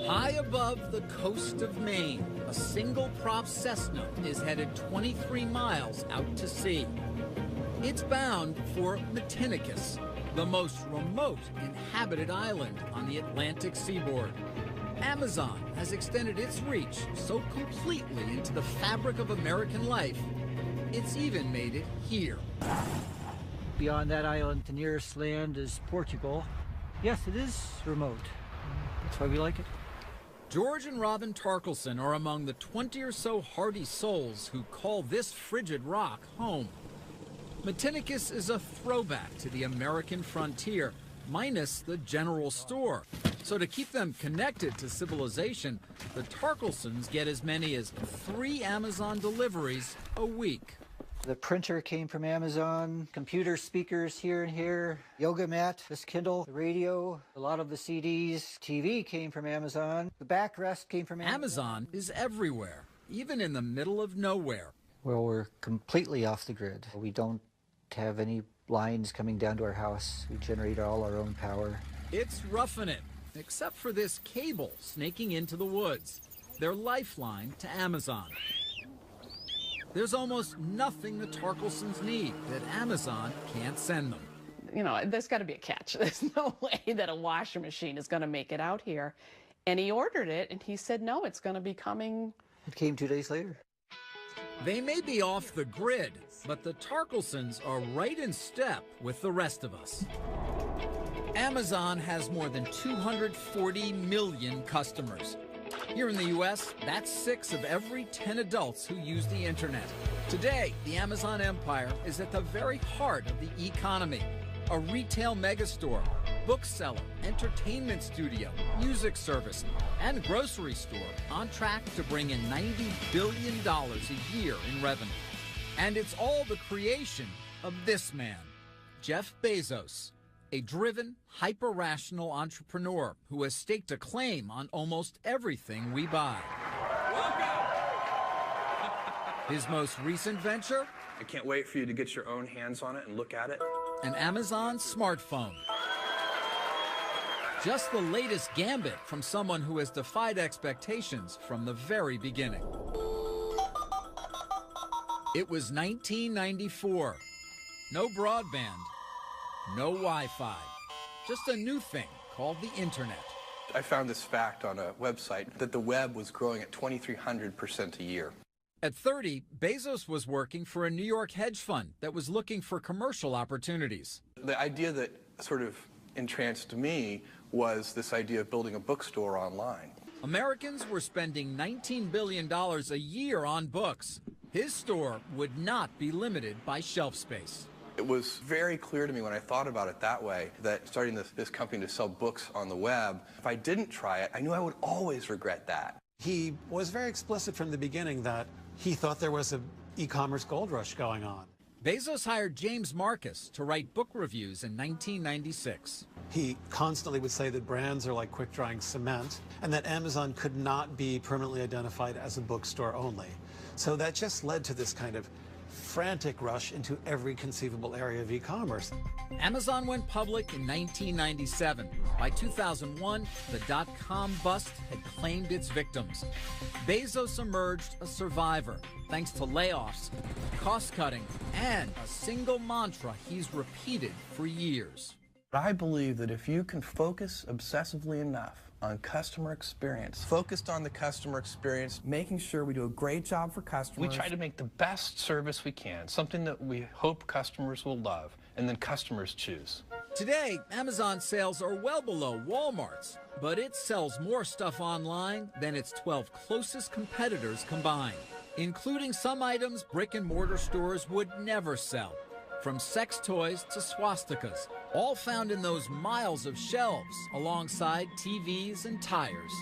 High above the coast of Maine, a single-prop Cessna is headed 23 miles out to sea. It's bound for Matinicus, the most remote inhabited island on the Atlantic seaboard. Amazon has extended its reach so completely into the fabric of American life, it's even made it here. Beyond that island, the nearest land is Portugal. Yes, it is remote. That's why we like it. George and Robin Tarkelson are among the 20 or so hardy souls who call this frigid rock home. Matinicus is a throwback to the American frontier, minus the general store. So to keep them connected to civilization, the Tarkelsons get as many as 3 Amazon deliveries a week. The printer came from Amazon, computer speakers here and here, yoga mat, this Kindle, the radio, a lot of the CDs, TV came from Amazon, the backrest came from Amazon. Amazon is everywhere, even in the middle of nowhere. Well, we're completely off the grid. We don't have any lines coming down to our house. We generate all our own power. It's roughing it, except for this cable snaking into the woods, their lifeline to Amazon. There's almost nothing the Tarkelsons need that Amazon can't send them. You know, there's got to be a catch. There's no way that a washer machine is going to make it out here. And he ordered it, and he said, no, it's going to be coming. It came 2 days later. They may be off the grid, but the Tarkelsons are right in step with the rest of us. Amazon has more than 240 million customers. Here in the U.S., that's 6 of every 10 adults who use the internet. Today, the Amazon empire is at the very heart of the economy. A retail megastore, bookseller, entertainment studio, music service, and grocery store on track to bring in $90 billion a year in revenue. And it's all the creation of this man, Jeff Bezos. A driven, hyper-rational entrepreneur who has staked a claim on almost everything we buy. His most recent venture? I can't wait for you to get your own hands on it and look at it. An Amazon smartphone. Just the latest gambit from someone who has defied expectations from the very beginning. It was 1994. No broadband. No Wi-Fi, just a new thing called the internet. I found this fact on a website that the web was growing at 2,300% a year. At 30, Bezos was working for a New York hedge fund that was looking for commercial opportunities. The idea that sort of entranced me was this idea of building a bookstore online. Americans were spending $19 billion a year on books. His store would not be limited by shelf space. It was very clear to me when I thought about it that way that starting this company to sell books on the web, if I didn't try it, I knew I would always regret that. He was very explicit from the beginning that he thought there was an e-commerce gold rush going on. Bezos hired James Marcus to write book reviews in 1996. He constantly would say that brands are like quick-drying cement and that Amazon could not be permanently identified as a bookstore only. So that just led to this kind of frantic rush into every conceivable area of e-commerce. Amazon went public in 1997. By 2001, the dot-com bust had claimed its victims. Bezos emerged a survivor thanks to layoffs, cost-cutting, and a single mantra he's repeated for years. I believe that if you can focus obsessively enough on customer experience, focused on the customer experience, making sure we do a great job for customers. We try to make the best service we can, something that we hope customers will love, and then customers choose. Today, Amazon sales are well below Walmart's, but it sells more stuff online than its 12 closest competitors combined, including some items brick-and-mortar stores would never sell. From sex toys to swastikas, all found in those miles of shelves alongside TVs and tires.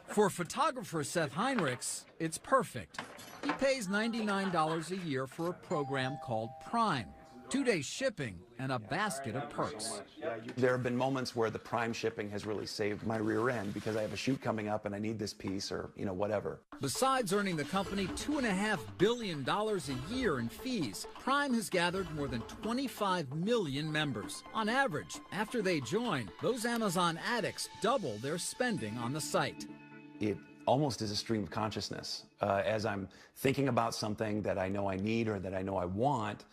For photographer Seth Heinrichs, it's perfect. He pays $99 a year for a program called Prime. 2-day shipping, and a basket of perks. There have been moments where the Prime shipping has really saved my rear end because I have a shoot coming up and I need this piece or, whatever. Besides earning the company $2.5 billion a year in fees, Prime has gathered more than 25 million members. On average, after they join, those Amazon addicts double their spending on the site. It almost is a stream of consciousness. As I'm thinking about something that I know I need or that I know I want,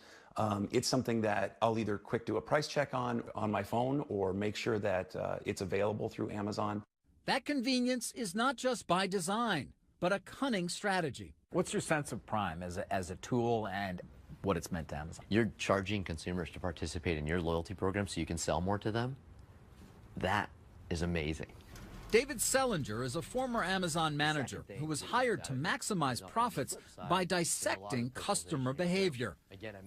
it's something that I'll either quick do a price check on my phone or make sure that it's available through Amazon. That convenience is not just by design, but a cunning strategy. What's your sense of Prime as a tool and what it's meant to Amazon? You're charging consumers to participate in your loyalty program so you can sell more to them. That is amazing. David Selinger is a former Amazon manager who was hired to maximize profits by dissecting customer behavior.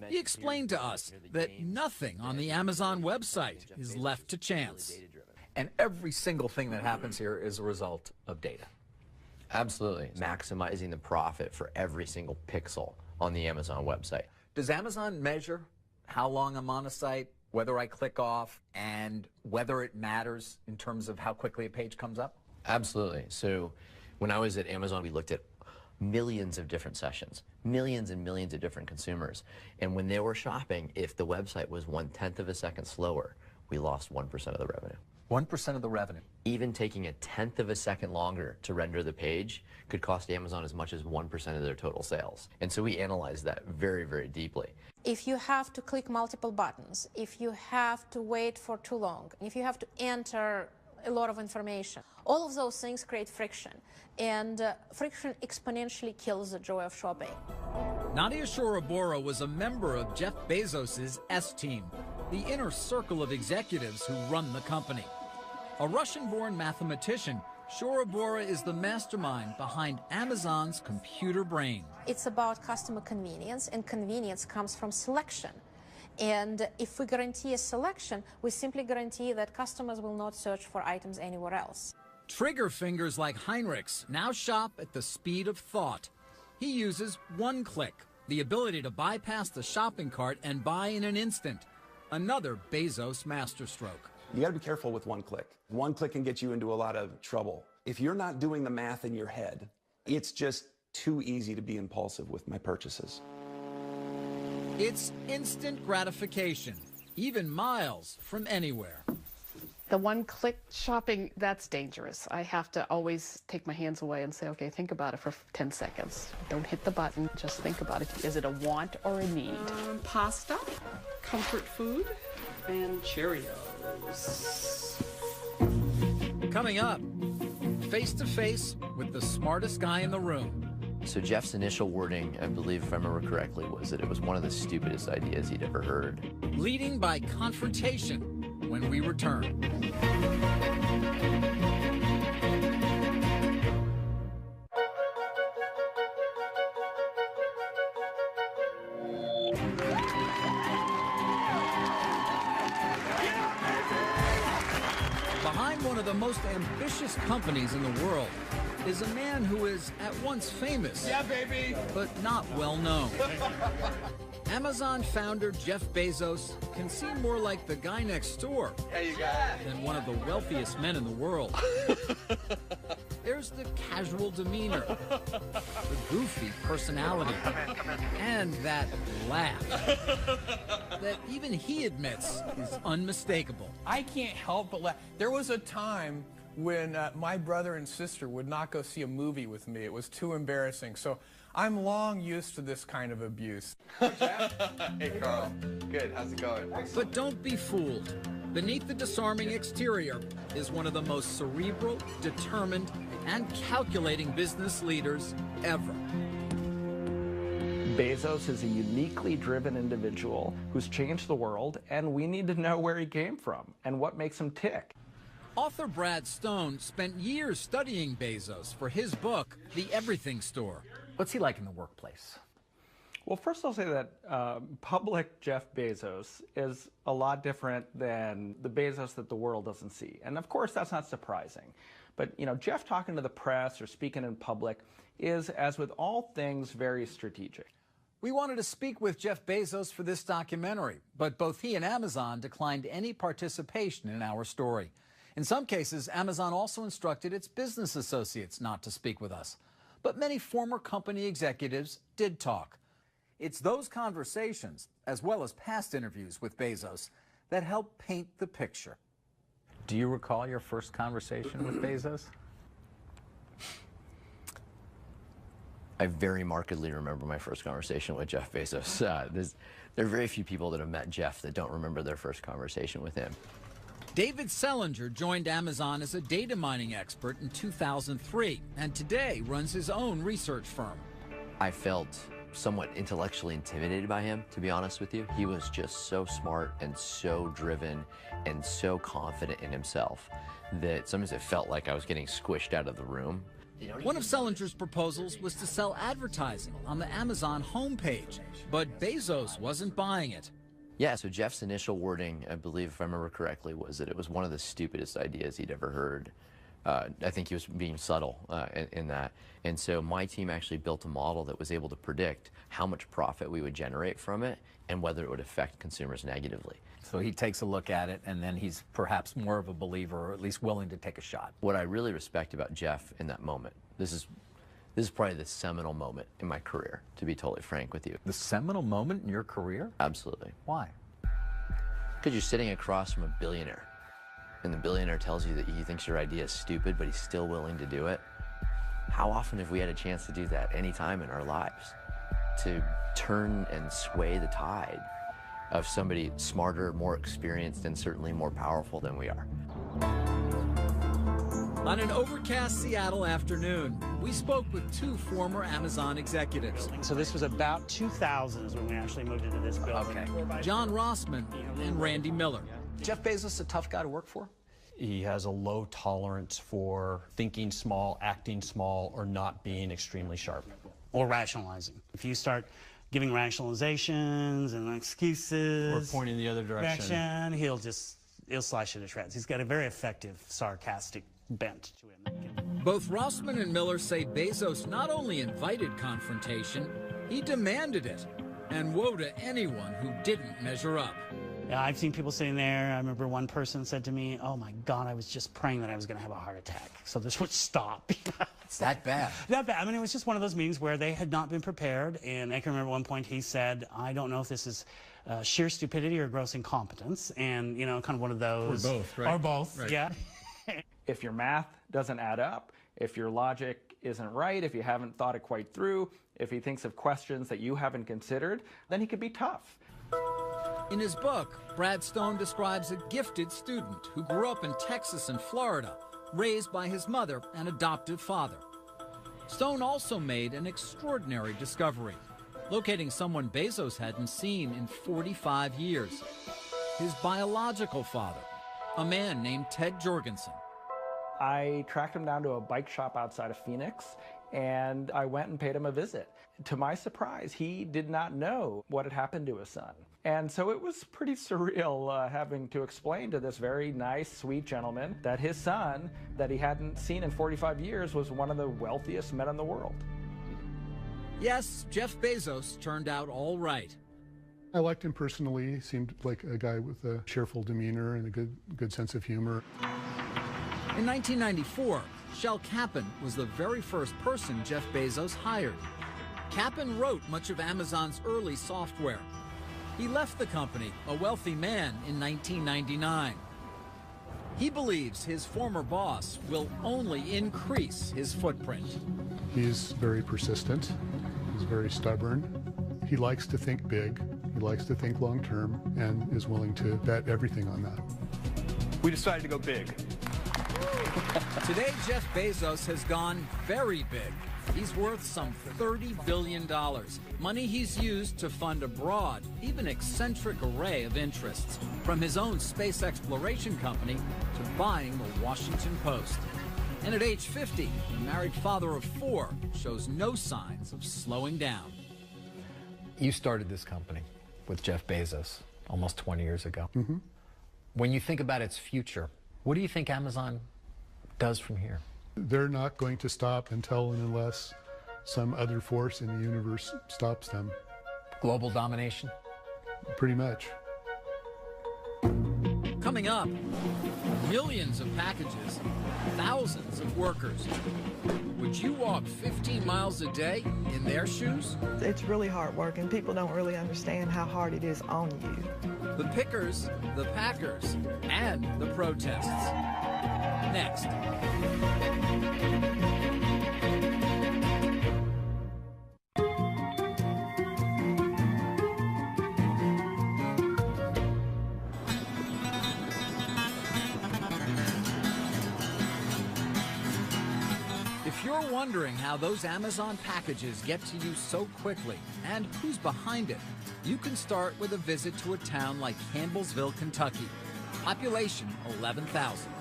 He explained to us that nothing on the Amazon website is left to chance. And every single thing that happens here is a result of data. Absolutely. Maximizing the profit for every single pixel on the Amazon website. Does Amazon measure how long I'm on a site, whether I click off, and whether it matters in terms of how quickly a page comes up? Absolutely. So when I was at Amazon, we looked at millions of different sessions, millions and millions of different consumers. And when they were shopping, if the website was 1/10 of a second slower, we lost 1% of the revenue. 1% of the revenue. Even taking 1/10 of a second longer to render the page could cost Amazon as much as 1% of their total sales. And so we analyzed that very, very deeply. If you have to click multiple buttons, if you have to wait for too long, if you have to enter a lot of information, all of those things create friction. And friction exponentially kills the joy of shopping. Nadia Shorobora was a member of Jeff Bezos' S-Team, the inner circle of executives who run the company. A Russian-born mathematician, Shorobora is the mastermind behind Amazon's computer brain. It's about customer convenience, and convenience comes from selection. And if we guarantee a selection, we simply guarantee that customers will not search for items anywhere else. Trigger fingers like Heinrich's now shop at the speed of thought. He uses one click, the ability to bypass the shopping cart and buy in an instant. Another Bezos masterstroke. You got to be careful with one click. One click can get you into a lot of trouble. If you're not doing the math in your head, it's just too easy to be impulsive with my purchases. It's instant gratification, even miles from anywhere. The one-click shopping, that's dangerous. I have to always take my hands away and say, okay, think about it for 10 seconds. Don't hit the button, just think about it. Is it a want or a need? Pasta, comfort food, and Cheerios. Coming up, face-to-face with the smartest guy in the room. So Jeff's initial wording, I believe if I remember correctly, was that it was one of the stupidest ideas he'd ever heard. Leading by confrontation when we return. Behind one of the most ambitious companies in the world is a man who is at once famous, but not well known. Amazon founder Jeff Bezos can seem more like the guy next door than one of the wealthiest men in the world. There's the casual demeanor, the goofy personality, and that laugh that even he admits is unmistakable. I can't help but laugh. There was a time when my brother and sister would not go see a movie with me. It was too embarrassing. So I'm long used to this kind of abuse. Hey, Carl. Good. How's it going? But don't be fooled. Beneath the disarming exterior is one of the most cerebral, determined, and calculating business leaders ever. Bezos is a uniquely driven individual who's changed the world, and we need to know where he came from and what makes him tick. Author Brad Stone spent years studying Bezos for his book, The Everything Store. What's he like in the workplace? Well, first I'll say that public Jeff Bezos is a lot different than the Bezos that the world doesn't see. And of course, that's not surprising. But, you know, Jeff talking to the press or speaking in public is, as with all things, very strategic. We wanted to speak with Jeff Bezos for this documentary, but both he and Amazon declined any participation in our story. In some cases, Amazon also instructed its business associates not to speak with us. But many former company executives did talk. It's those conversations, as well as past interviews with Bezos, that help paint the picture. Do you recall your first conversation with Bezos? I very markedly remember my first conversation with Jeff Bezos. There are very few people that have met Jeff that don't remember their first conversation with him. David Selinger joined Amazon as a data mining expert in 2003 and today runs his own research firm. I felt somewhat intellectually intimidated by him, to be honest with you. He was just so smart and so driven and so confident in himself that sometimes it felt like I was getting squished out of the room. One of Selinger's proposals was to sell advertising on the Amazon homepage, but Bezos wasn't buying it. Yeah, so Jeff's initial wording, I believe, if I remember correctly, was that it was one of the stupidest ideas he'd ever heard. I think he was being subtle in that. And so my team actually built a model that was able to predict how much profit we would generate from it and whether it would affect consumers negatively. So he takes a look at it, and then he's perhaps more of a believer, or at least willing to take a shot. What I really respect about Jeff in that moment, this is probably the seminal moment in my career, to be totally frank with you. The seminal moment in your career? Absolutely. Why? Because you're sitting across from a billionaire, and the billionaire tells you that he thinks your idea is stupid, but he's still willing to do it. How often have we had a chance to do that any time in our lives? To turn and sway the tide of somebody smarter, more experienced, and certainly more powerful than we are. On an overcast Seattle afternoon, we spoke with two former Amazon executives. So this was about 2000 is when we actually moved into this building. Okay. John Rossman and Randy Miller. Jeff Bezos a tough guy to work for? He has a low tolerance for thinking small, acting small, or not being extremely sharp. Or rationalizing. If you start giving rationalizations and excuses, or pointing the other direction, he'll slice you to shreds. He's got a very effective, sarcastic bent to him. Both Rossman and Miller say Bezos not only invited confrontation, he demanded it, and woe to anyone who didn't measure up. Yeah, I've seen people sitting there. I remember one person said to me, "Oh my God, I was just praying that I was going to have a heart attack, so this would stop." It's that bad. That bad. I mean, it was just one of those meetings where they had not been prepared. And I can remember one point he said, "I don't know if this is sheer stupidity or gross incompetence," and kind of one of those. Or both, right? Or both, right. Yeah. If your math doesn't add up, if your logic isn't right, if you haven't thought it quite through, if he thinks of questions that you haven't considered, then he could be tough. In his book, Brad Stone describes a gifted student who grew up in Texas and Florida, raised by his mother and adoptive father. Stone also made an extraordinary discovery, locating someone Bezos hadn't seen in 45 years. His biological father, a man named Ted Jorgensen. I tracked him down to a bike shop outside of Phoenix, and I went and paid him a visit. To my surprise, he did not know what had happened to his son. And so it was pretty surreal having to explain to this very nice, sweet gentleman that his son, that he hadn't seen in 45 years, was one of the wealthiest men in the world. Yes, Jeff Bezos turned out all right. I liked him personally. He seemed like a guy with a cheerful demeanor and a good sense of humor. In 1994, Shel Kappan was the very first person Jeff Bezos hired. Kappan wrote much of Amazon's early software. He left the company, a wealthy man, in 1999. He believes his former boss will only increase his footprint. He's very persistent. He's very stubborn. He likes to think big. He likes to think long term and is willing to bet everything on that. We decided to go big. Today, Jeff Bezos has gone very big. He's worth some $30 billion, money he's used to fund a broad, even eccentric array of interests, from his own space exploration company to buying the Washington Post. And at age 50, the married father of 4 shows no signs of slowing down. You started this company with Jeff Bezos almost 20 years ago. Mm-hmm. When you think about its future, what do you think Amazon does from here? They're not going to stop until and unless some other force in the universe stops them. Global domination? Pretty much. Coming up, millions of packages, thousands of workers. Would you walk 15 miles a day in their shoes? It's really hard work, and people don't really understand how hard it is on you. The pickers, the packers, and the protests. Next. If you're wondering how those Amazon packages get to you so quickly and who's behind it, you can start with a visit to a town like Campbellsville, Kentucky. Population 11,000.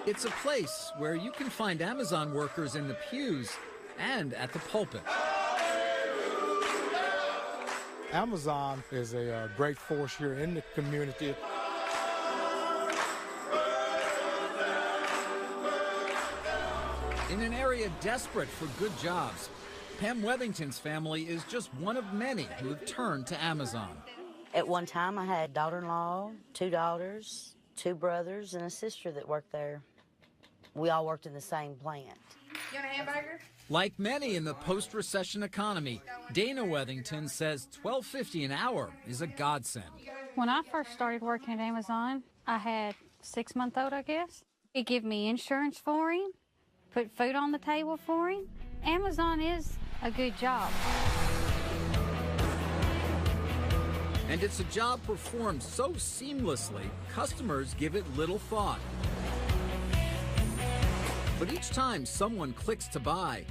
It's a place where you can find Amazon workers in the pews and at the pulpit. Amazon is a great force here in the community. In an area desperate for good jobs, Pam Wethington's family is just one of many who have turned to Amazon. At one time, I had a daughter-in-law, 2 daughters, 2 brothers, and a sister that worked there. We all worked in the same plant. You want a hamburger? Like many in the post-recession economy, Dana Wethington says $12.50 an hour is a godsend. When I first started working at Amazon, I had a 6-month-old, I guess. It gave me insurance for him, put food on the table for him. Amazon is a good job. And it's a job performed so seamlessly, customers give it little thought. But each time someone clicks to buy,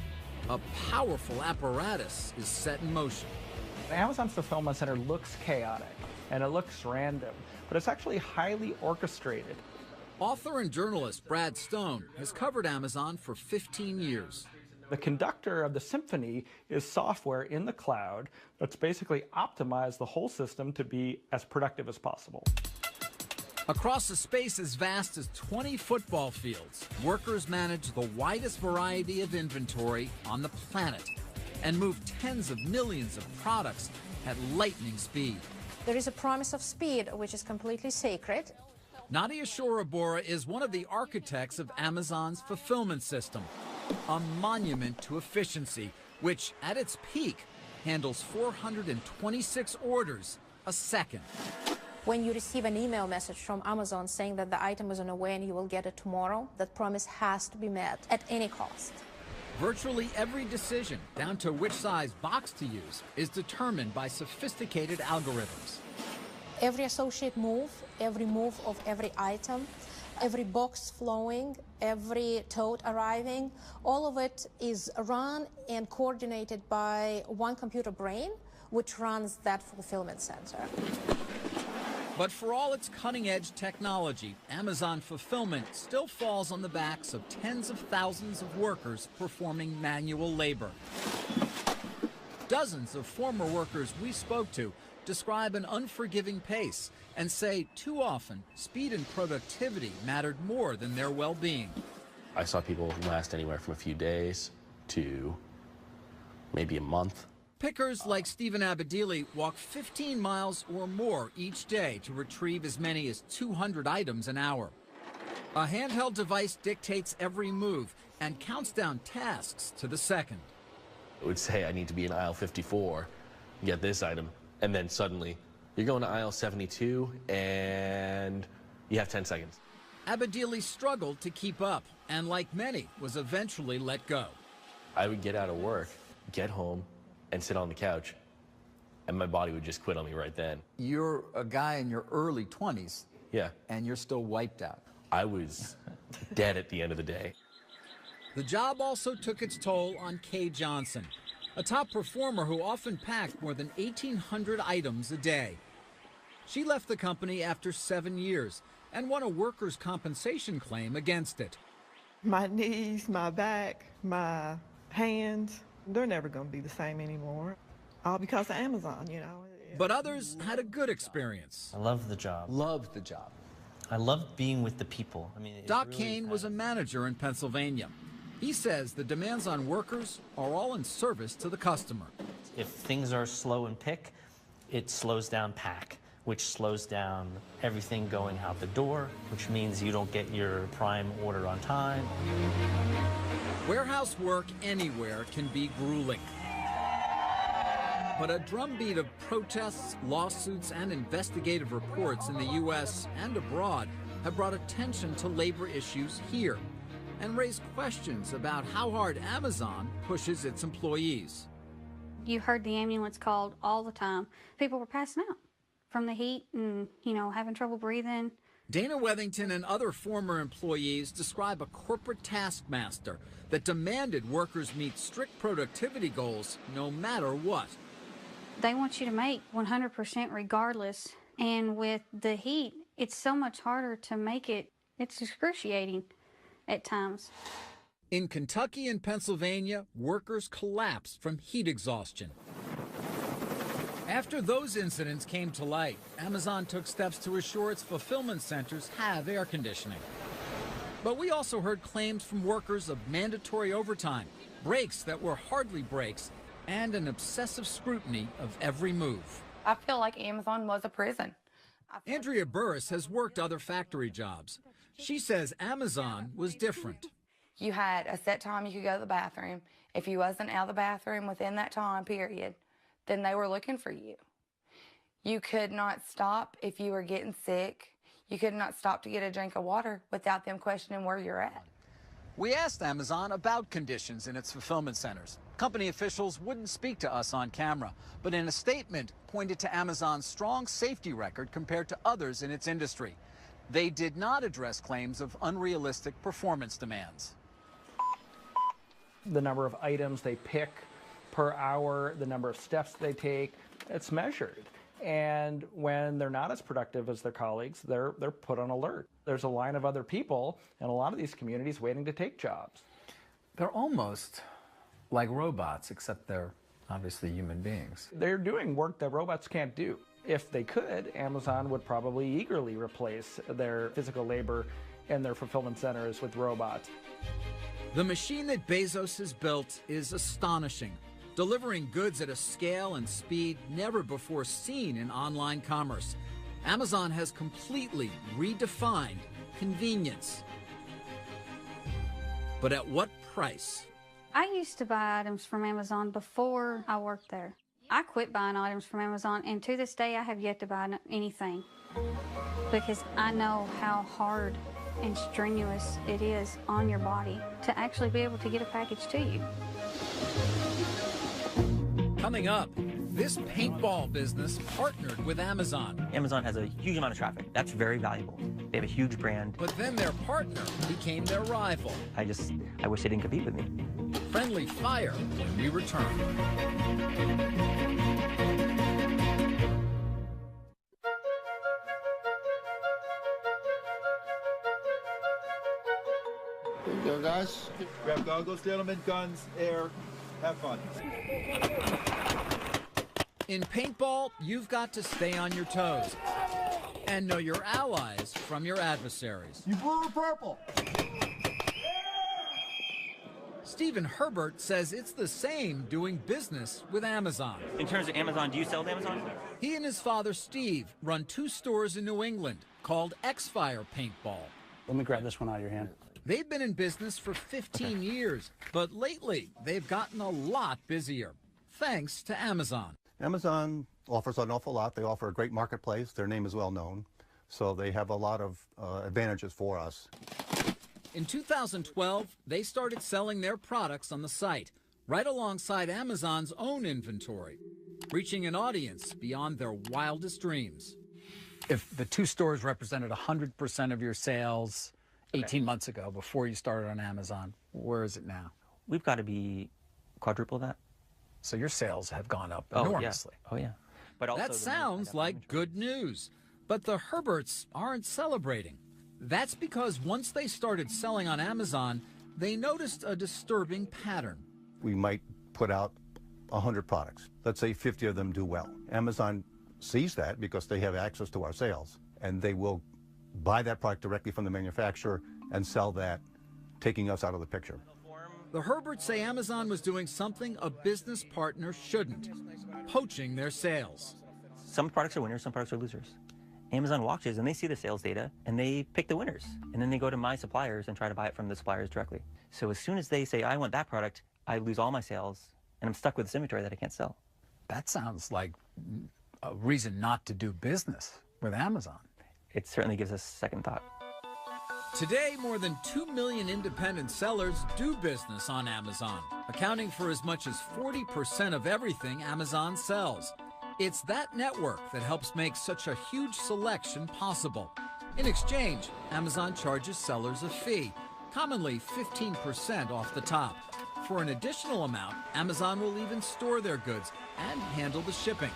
a powerful apparatus is set in motion. Amazon's fulfillment center looks chaotic and it looks random, but it's actually highly orchestrated. Author and journalist Brad Stone has covered Amazon for 15 years. The conductor of the symphony is software in the cloud that's basically optimized the whole system to be as productive as possible. Across a space as vast as 20 football fields, workers manage the widest variety of inventory on the planet and move tens of millions of products at lightning speed. There is a promise of speed, which is completely sacred. Nadia Shorabora is one of the architects of Amazon's fulfillment system, a monument to efficiency, which at its peak handles 426 orders a second. When you receive an email message from Amazon saying that the item is on the way and you will get it tomorrow, that promise has to be met at any cost. Virtually every decision, down to which size box to use, is determined by sophisticated algorithms. Every associate move, every move of every item, every box flowing, every tote arriving, all of it is run and coordinated by one computer brain, which runs that fulfillment center. But for all its cutting-edge technology, Amazon fulfillment still falls on the backs of tens of thousands of workers performing manual labor. Dozens of former workers we spoke to describe an unforgiving pace and say too often speed and productivity mattered more than their well-being. I saw people last anywhere from a few days to maybe a month. Pickers like Stephen Abedili walk 15 miles or more each day to retrieve as many as 200 items an hour. A handheld device dictates every move and counts down tasks to the second. It would say I need to be in aisle 54, get this item, and then suddenly you're going to aisle 72 and you have 10 seconds. Abedili struggled to keep up and, like many, was eventually let go. I would get out of work, get home, and sit on the couch, and my body would just quit on me right then. You're a guy in your early 20s. Yeah. And you're still wiped out. I was dead at the end of the day. The job also took its toll on Kay Johnson, a top performer who often packed more than 1,800 items a day. She left the company after 7 years and won a workers' compensation claim against it. My knees, my back, my hands, they're never going to be the same anymore. All because of Amazon, you know. But others had a good experience. I love the job. Loved the job. I loved being with the people. I mean, Doc Kane was a manager in Pennsylvania. He says the demands on workers are all in service to the customer. If things are slow in pick, it slows down pack, which slows down everything going out the door, which means you don't get your prime order on time. Warehouse work anywhere can be grueling. But a drumbeat of protests, lawsuits, and investigative reports in the U.S. and abroad have brought attention to labor issues here and raised questions about how hard Amazon pushes its employees. You heard the ambulance called all the time. People were passing out from the heat and, having trouble breathing. Dana Wethington and other former employees describe a corporate taskmaster that demanded workers meet strict productivity goals no matter what. They want you to make 100% regardless. And with the heat, it's so much harder to make it. It's excruciating at times. In Kentucky and Pennsylvania, workers collapsed from heat exhaustion. After those incidents came to light, Amazon took steps to assure its fulfillment centers have air conditioning. But we also heard claims from workers of mandatory overtime, breaks that were hardly breaks, and an obsessive scrutiny of every move. I feel like Amazon was a prison. Andrea Burris has worked other factory jobs. She says Amazon was different. You had a set time you could go to the bathroom. If you wasn't out of the bathroom within that time period, then they were looking for you. You could not stop if you were getting sick. You could not stop to get a drink of water without them questioning where you're at. We asked Amazon about conditions in its fulfillment centers. Company officials wouldn't speak to us on camera, but in a statement pointed to Amazon's strong safety record compared to others in its industry. They did not address claims of unrealistic performance demands. The number of items they pick per hour, the number of steps they take, it's measured. And when they're not as productive as their colleagues, they're put on alert. There's a line of other people in a lot of these communities waiting to take jobs. They're almost like robots, except they're obviously human beings. They're doing work that robots can't do. If they could, Amazon would probably eagerly replace their physical labor in their fulfillment centers with robots. The machine that Bezos has built is astonishing, delivering goods at a scale and speed never before seen in online commerce. Amazon has completely redefined convenience. But at what price? I used to buy items from Amazon before I worked there. I quit buying items from Amazon, and to this day, I have yet to buy anything because I know how hard and strenuous it is on your body to actually be able to get a package to you. Coming up, this paintball business partnered with Amazon. Amazon has a huge amount of traffic. That's very valuable. They have a huge brand. But then their partner became their rival. I wish they didn't compete with me. Friendly fire when we return. Here you go, guys. Grab goggles, gentlemen, guns, air. Have fun. In paintball, you've got to stay on your toes and know your allies from your adversaries. You blue or purple? Stephen Herbert says it's the same doing business with Amazon. In terms of Amazon, do you sell to Amazon? He and his father, Steve, run 2 stores in New England called X-Fire Paintball. Let me grab this one out of your hand. They've been in business for 15 years, but lately they've gotten a lot busier, thanks to Amazon. Amazon offers an awful lot. They offer a great marketplace. Their name is well known, so they have a lot of advantages for us. In 2012, they started selling their products on the site, right alongside Amazon's own inventory, reaching an audience beyond their wildest dreams. If the 2 stores represented 100% of your sales 18 months ago, before you started on Amazon, where is it now? We've got to be quadruple that. So your sales have gone up enormously. Oh, yeah. But also that sounds like good news, but the Herberts aren't celebrating. That's because once they started selling on Amazon, they noticed a disturbing pattern. We might put out 100 products. Let's say 50 of them do well. Amazon sees that because they have access to our sales, and they will buy that product directly from the manufacturer and sell that, taking us out of the picture. The Herberts say Amazon was doing something a business partner shouldn't, poaching their sales. Some products are winners, some products are losers. Amazon watches and they see the sales data and they pick the winners. And then they go to my suppliers and try to buy it from the suppliers directly. So as soon as they say, I want that product, I lose all my sales and I'm stuck with this inventory that I can't sell. That sounds like a reason not to do business with Amazon. It certainly gives us second thought. Today, more than 2 million independent sellers do business on Amazon, accounting for as much as 40% of everything Amazon sells. It's that network that helps make such a huge selection possible. In exchange, Amazon charges sellers a fee, commonly 15% off the top. For an additional amount, Amazon will even store their goods and handle the shipping.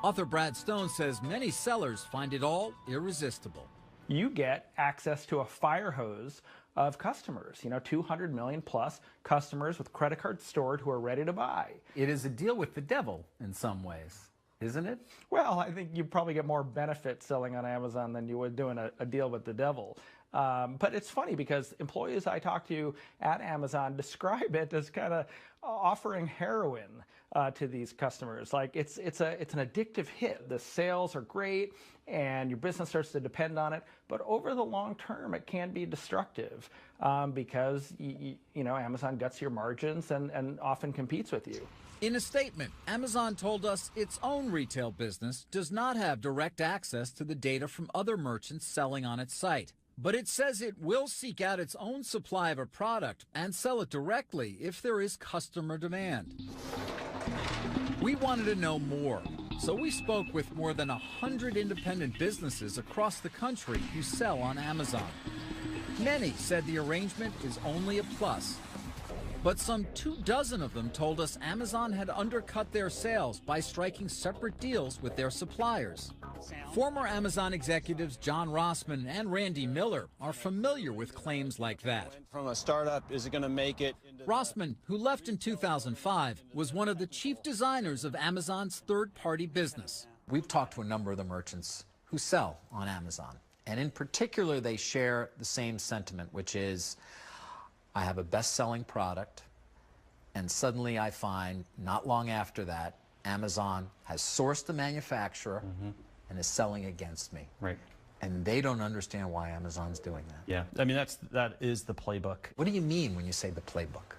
Author Brad Stone says many sellers find it all irresistible. You get access to a fire hose of customers, 200 million plus customers with credit cards stored who are ready to buy. It is a deal with the devil in some ways, isn't it? Well, I think you probably get more benefit selling on Amazon than you would doing a deal with the devil. But it's funny because employees I talk to at Amazon describe it as kind of offering heroin to these customers. Like it's an addictive hit. The sales are great and your business starts to depend on it. But over the long term, it can be destructive because Amazon gets your margins and often competes with you. In a statement, Amazon told us its own retail business does not have direct access to the data from other merchants selling on its site. But it says it will seek out its own supply of a product and sell it directly if there is customer demand. We wanted to know more, so we spoke with more than 100 independent businesses across the country who sell on Amazon. Many said the arrangement is only a plus. But some 24 of them told us Amazon had undercut their sales by striking separate deals with their suppliers. Former Amazon executives John Rossman and Randy Miller are familiar with claims like that. From a startup, is it going to make it? Rossman, who left in 2005, was one of the chief designers of Amazon's third-party business. We've talked to a number of the merchants who sell on Amazon. And in particular, they share the same sentiment, which is, I have a best-selling product, and suddenly I find, not long after that, Amazon has sourced the manufacturer and is selling against me. Right. And they don't understand why Amazon's doing that. Yeah, I mean, that is the playbook. What do you mean when you say the playbook?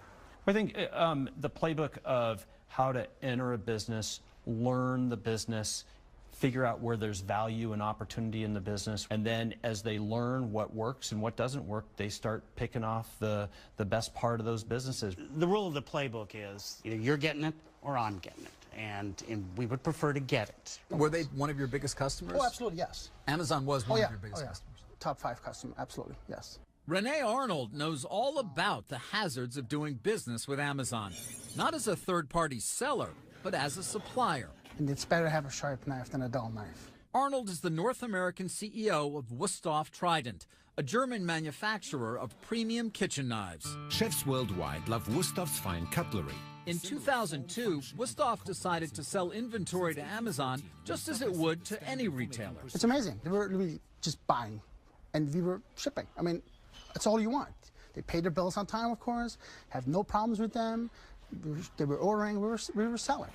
I think the playbook of how to enter a business, learn the business, figure out where there's value and opportunity in the business, and then as they learn what works and what doesn't work, they start picking off the best part of those businesses. The rule of the playbook is either you're getting it or I'm getting it, and we would prefer to get it. Were they one of your biggest customers? Oh, absolutely, yes. Amazon was one of your biggest customers? Top 5 customer, absolutely, yes. Renee Arnold knows all about the hazards of doing business with Amazon, not as a third-party seller, but as a supplier. And it's better to have a sharp knife than a dull knife. Arnold is the North American CEO of Wusthof Trident, a German manufacturer of premium kitchen knives. Chefs worldwide love Wustof's fine cutlery. In 2002, Wusthof decided to sell inventory to Amazon just as it would to any retailer. It's amazing. They were really just buying, and we were shipping. I mean, that's all you want. They paid their bills on time, of course, have no problems with them. They were ordering, we were selling.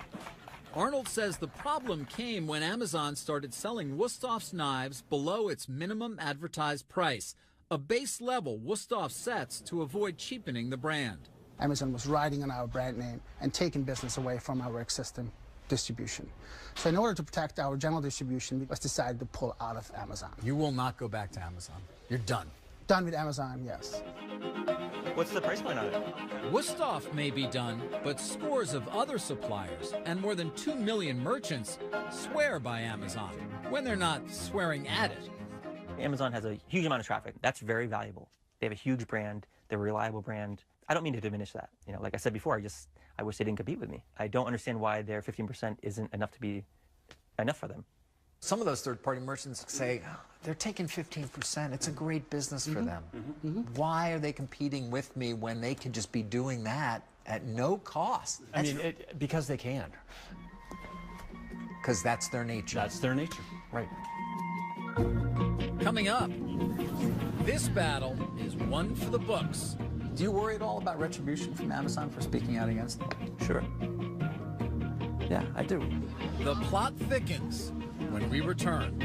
Arnold says the problem came when Amazon started selling Wustof's knives below its minimum advertised price, a base level Wusthof sets to avoid cheapening the brand. Amazon was riding on our brand name and taking business away from our existing distribution. So in order to protect our general distribution, we decided to pull out of Amazon. You will not go back to Amazon. You're done. Done with Amazon, yes. What's the price point on it? Wusthof may be done, but scores of other suppliers and more than 2 million merchants swear by Amazon when they're not swearing at it. Amazon has a huge amount of traffic. That's very valuable. They have a huge brand. They're a reliable brand. I don't mean to diminish that. Like I said before, I wish they didn't compete with me. I don't understand why their 15% isn't enough to be enough for them. Some of those third-party merchants say, they're taking 15%. It's a great business for them. Why are they competing with me when they could just be doing that at no cost? I mean, because they can. Because that's their nature. That's their nature, right. Coming up, this battle is one for the books. Do you worry at all about retribution from Amazon for speaking out against them? Sure. Yeah, I do. The plot thickens when we return.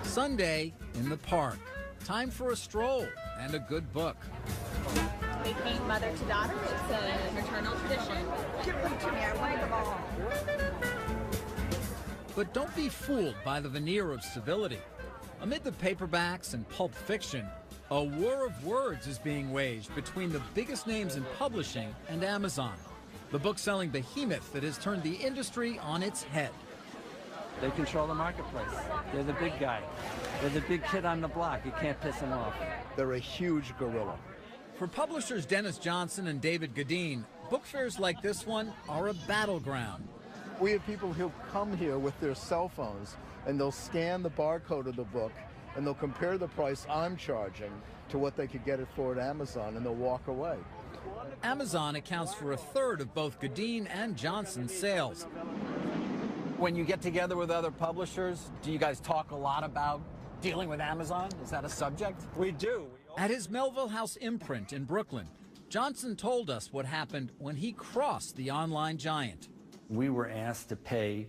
Sunday in the park. Time for a stroll and a good book. We paint mother to daughter. It's an eternal tradition. Give them to me. I want them all. But don't be fooled by the veneer of civility. Amid the paperbacks and pulp fiction, a war of words is being waged between the biggest names in publishing and Amazon, the book-selling behemoth that has turned the industry on its head. They control the marketplace. They're the big guy. They're the big kid on the block. You can't piss them off. They're a huge gorilla. For publishers Dennis Johnson and David Gadeen, book fairs like this one are a battleground. We have people who come here with their cell phones and they'll scan the barcode of the book and they'll compare the price I'm charging to what they could get it for at Amazon, and they'll walk away. Amazon accounts for a third of both Gadeen and Johnson's sales. When you get together with other publishers, do you guys talk a lot about dealing with Amazon? Is that a subject? We do. At his Melville House imprint in Brooklyn, Johnson told us what happened when he crossed the online giant. We were asked to pay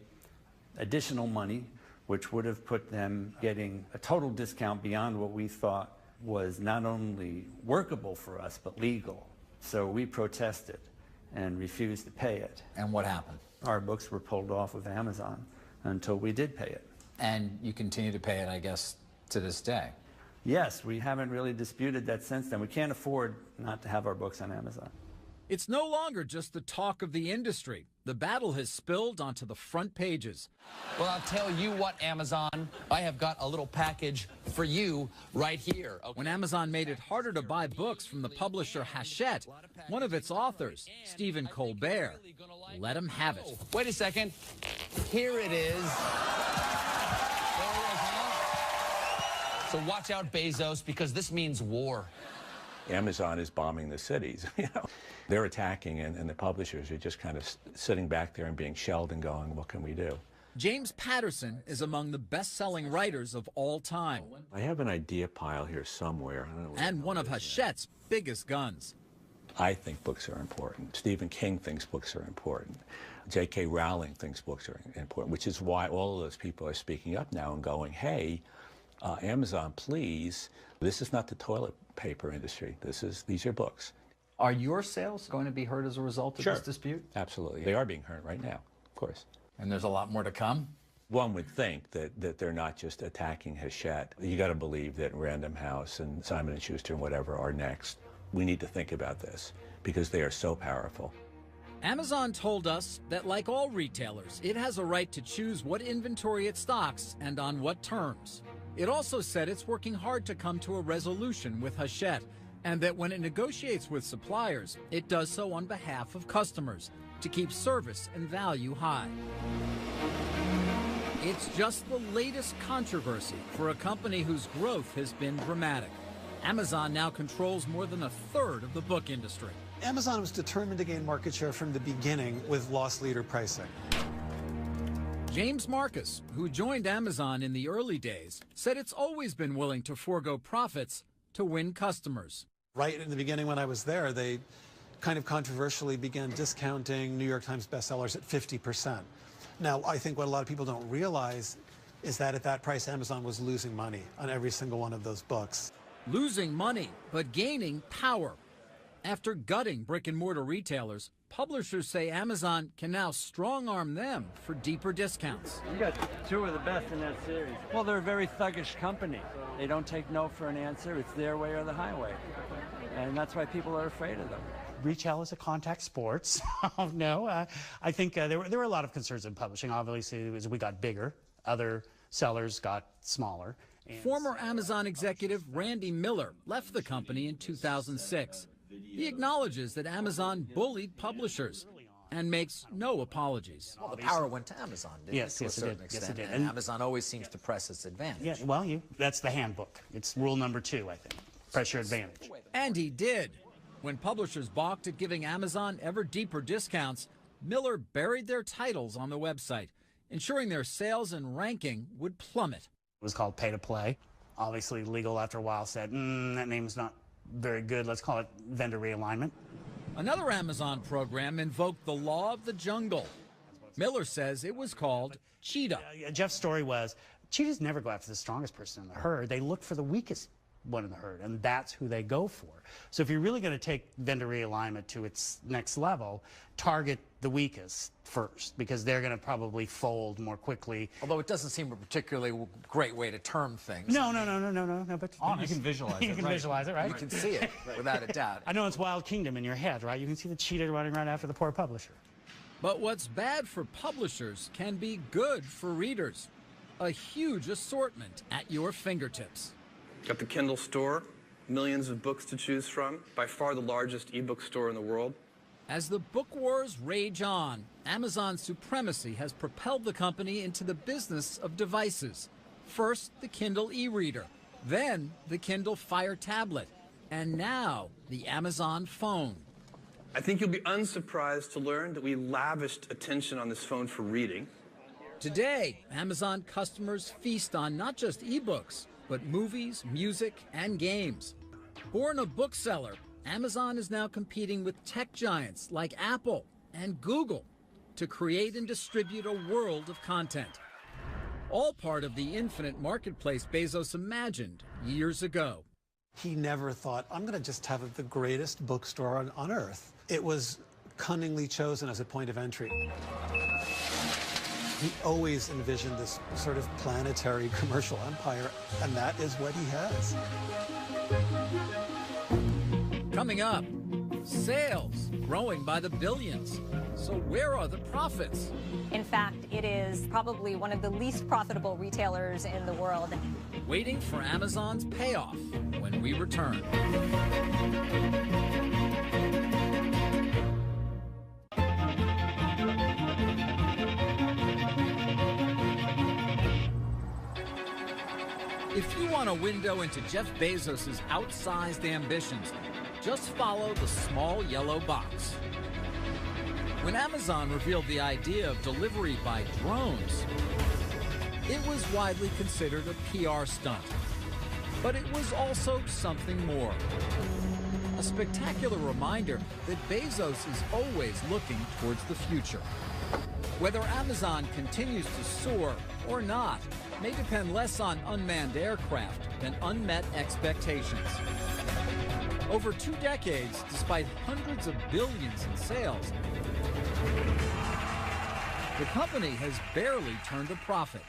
additional money, which would have put them getting a total discount beyond what we thought was not only workable for us, but legal. So we protested and refused to pay it. And what happened? Our books were pulled off of Amazon until we did pay it. And you continue to pay it, I guess, to this day? Yes, we haven't really disputed that since then. We can't afford not to have our books on Amazon. It's no longer just the talk of the industry. The battle has spilled onto the front pages. Well, I'll tell you what, Amazon, I have got a little package for you right here. Okay. When Amazon made it harder to buy books from the publisher Hachette, one of its authors, Stephen Colbert, let him have it. Wait a second. Here it is. So watch out, Bezos, because this means war. Amazon is bombing the cities. You know, they're attacking, and the publishers are just kind of sitting back there and being shelled and going, what can we do? James Patterson is among the best-selling writers of all time. I have an idea pile here somewhere. I don't know and one of Hachette's biggest guns. I think books are important. Stephen King thinks books are important. J.K. Rowling thinks books are important, which is why all of those people are speaking up now and going, hey, Amazon, please, this is not the toilet paper industry. These are books. Are your sales going to be hurt as a result of this dispute? Absolutely. They are being hurt right now, of course. And there's a lot more to come? One would think that they're not just attacking Hachette. You got to believe that Random House and Simon & Schuster and whatever are next. We need to think about this because they are so powerful. Amazon told us that, like all retailers, it has a right to choose what inventory it stocks and on what terms. It also said it's working hard to come to a resolution with Hachette, and that when it negotiates with suppliers, it does so on behalf of customers to keep service and value high. It's just the latest controversy for a company whose growth has been dramatic. Amazon now controls more than a third of the book industry. Amazon was determined to gain market share from the beginning with loss leader pricing. James Marcus, who joined Amazon in the early days, said it's always been willing to forego profits to win customers. Right in the beginning when I was there, they kind of controversially began discounting New York Times bestsellers at 50%. Now, I think what a lot of people don't realize is that at that price, Amazon was losing money on every single one of those books. Losing money, but gaining power. After gutting brick-and-mortar retailers, publishers say Amazon can now strong-arm them for deeper discounts. You got two of the best in that series. Well, they're a very thuggish company. They don't take no for an answer. It's their way or the highway. And that's why people are afraid of them. Retail is a contact sport. No, I think there were a lot of concerns in publishing. Obviously, as we got bigger, other sellers got smaller. Former Amazon executive Randy Miller left the company in 2006. He acknowledges that Amazon bullied publishers and makes no apologies. Well, the power went to Amazon, didn't it, to a certain extent? Yes, it did. And Amazon always seems to press its advantage. Yeah, well, that's the handbook. It's rule number 2, I think. Press your advantage. And he did. When publishers balked at giving Amazon ever deeper discounts, Miller buried their titles on the website, ensuring their sales and ranking would plummet. It was called pay to play. Obviously, legal after a while said, that name's not very good. Let's call it vendor realignment. Another Amazon program invoked the law of the jungle. Miller says it was called Cheetah. Jeff's story was, cheetahs never go after the strongest person in the herd. They look for the weakest one in the herd, and that's who they go for. So if you're really going to take vendor realignment to its next level, target the weakest first, because they're going to probably fold more quickly. Although it doesn't seem a particularly great way to term things. No, but honest. You can visualize it. You can visualize it, right? You can see it, without a doubt. I know it's Wild Kingdom in your head, right? You can see the cheetah running right after the poor publisher. But what's bad for publishers can be good for readers. A huge assortment at your fingertips. Got the Kindle store, millions of books to choose from, by far the largest ebook store in the world. As the book wars rage on, Amazon's supremacy has propelled the company into the business of devices. First, the Kindle e-reader, then the Kindle Fire tablet, and now the Amazon phone. I think you'll be unsurprised to learn that we lavished attention on this phone for reading. Today, Amazon customers feast on not just ebooks, but movies, music, and games. Born a bookseller, Amazon is now competing with tech giants like Apple and Google to create and distribute a world of content. All part of the infinite marketplace Bezos imagined years ago. He never thought, I'm going to just have the greatest bookstore on earth. It was cunningly chosen as a point of entry. He always envisioned this sort of planetary commercial empire, and that is what he has. Coming up, sales growing by the billions. So where are the profits? In fact, it is probably one of the least profitable retailers in the world. Waiting for Amazon's payoff when we return. If you want a window into Jeff Bezos' outsized ambitions, just follow the small yellow box. When Amazon revealed the idea of delivery by drones, it was widely considered a PR stunt. But it was also something more. A spectacular reminder that Bezos is always looking towards the future. Whether Amazon continues to soar or not may depend less on unmanned aircraft than unmet expectations. Over 2 decades, despite hundreds of billions in sales, the company has barely turned a profit.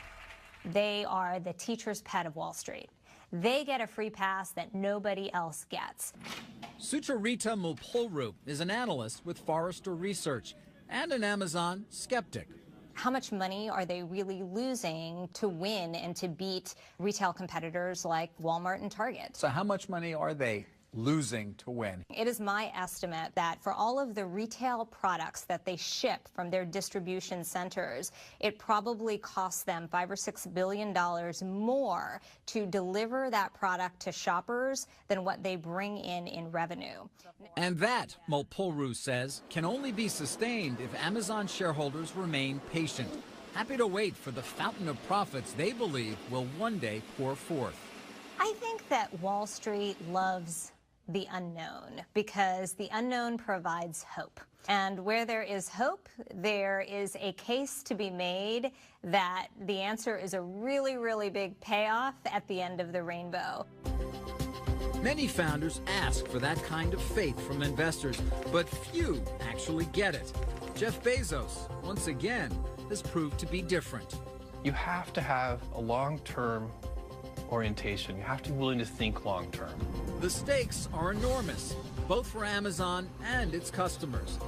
They are the teacher's pet of Wall Street. They get a free pass that nobody else gets. Sucharita Mulpolru is an analyst with Forrester Research and an Amazon skeptic. How much money are they really losing to win and to beat retail competitors like Walmart and Target? So how much money are they losing to win? It is my estimate that for all of the retail products that they ship from their distribution centers, it probably costs them $5 or $6 billion more to deliver that product to shoppers than what they bring in revenue. And that, Mulpolru says, can only be sustained if Amazon shareholders remain patient, happy to wait for the fountain of profits they believe will one day pour forth. I think that Wall Street loves the unknown because the unknown provides hope. And where there is hope, there is a case to be made that the answer is a really, really big payoff at the end of the rainbow. Many founders ask for that kind of faith from investors, but few actually get it. Jeff Bezos, once again, has proved to be different. You have to have a long-term orientation. You have to be willing to think long-term. The stakes are enormous, both for Amazon and its customers.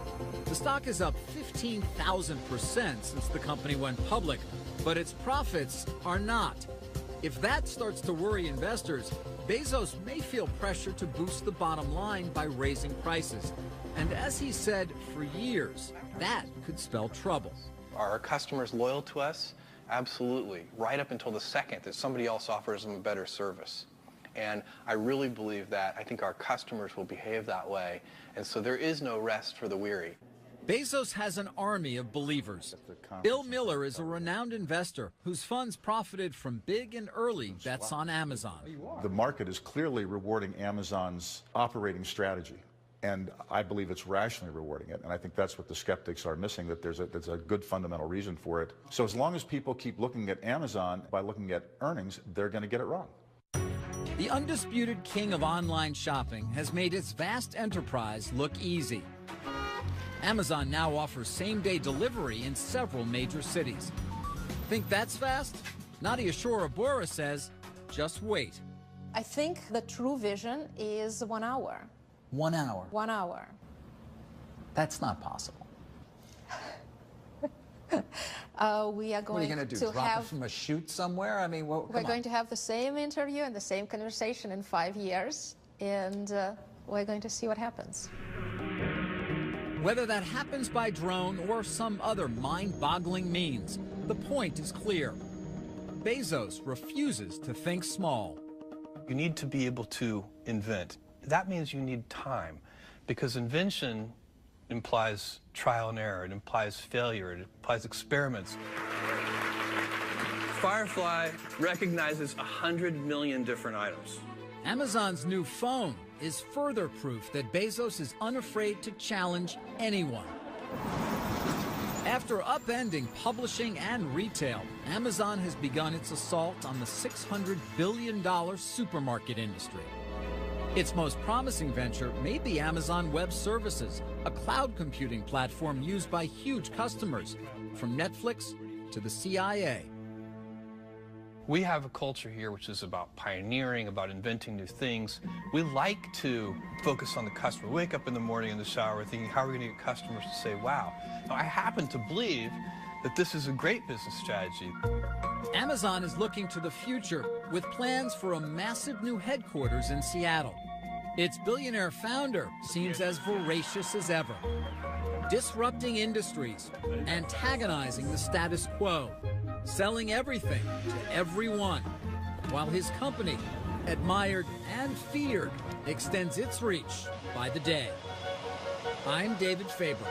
The stock is up 15,000% since the company went public, but its profits are not. If that starts to worry investors, Bezos may feel pressure to boost the bottom line by raising prices. And as he said for years, that could spell trouble. Are our customers loyal to us? Absolutely, right up until the second that somebody else offers them a better service. And I really believe that. I think our customers will behave that way. And so there is no rest for the weary. Bezos has an army of believers. Bill Miller is a renowned investor whose funds profited from big and early bets on Amazon. The market is clearly rewarding Amazon's operating strategy, and I believe it's rationally rewarding it. And I think that's what the skeptics are missing, that there's a good fundamental reason for it. So as long as people keep looking at Amazon by looking at earnings, they're going to get it wrong. The undisputed king of online shopping has made its vast enterprise look easy. Amazon now offers same-day delivery in several major cities. Think that's fast? Nadia Shorabura says, just wait. I think the true vision is 1 hour. 1 hour? 1 hour. That's not possible. We are going what are you going to do, drop it from a chute somewhere? I mean, we're going to have the same interview and the same conversation in 5 years, and we're going to see what happens. Whether that happens by drone or some other mind-boggling means, the point is clear. Bezos refuses to think small. You need to be able to invent. That means you need time, because invention implies trial and error, it implies failure, it implies experiments. Firefly recognizes 100 million different items. Amazon's new phone is further proof that Bezos is unafraid to challenge anyone. After upending publishing and retail, Amazon has begun its assault on the $600 billion supermarket industry. Its most promising venture may be Amazon Web Services, a cloud computing platform used by huge customers, from Netflix to the CIA. We have a culture here which is about pioneering, about inventing new things. We like to focus on the customer. We wake up in the morning in the shower thinking, how are we going to get customers to say, wow? I happen to believe that this is a great business strategy. Amazon is looking to the future with plans for a massive new headquarters in Seattle. Its billionaire founder seems as voracious as ever, disrupting industries, antagonizing the status quo, selling everything to everyone, while his company, admired and feared, extends its reach by the day. I'm David Faber.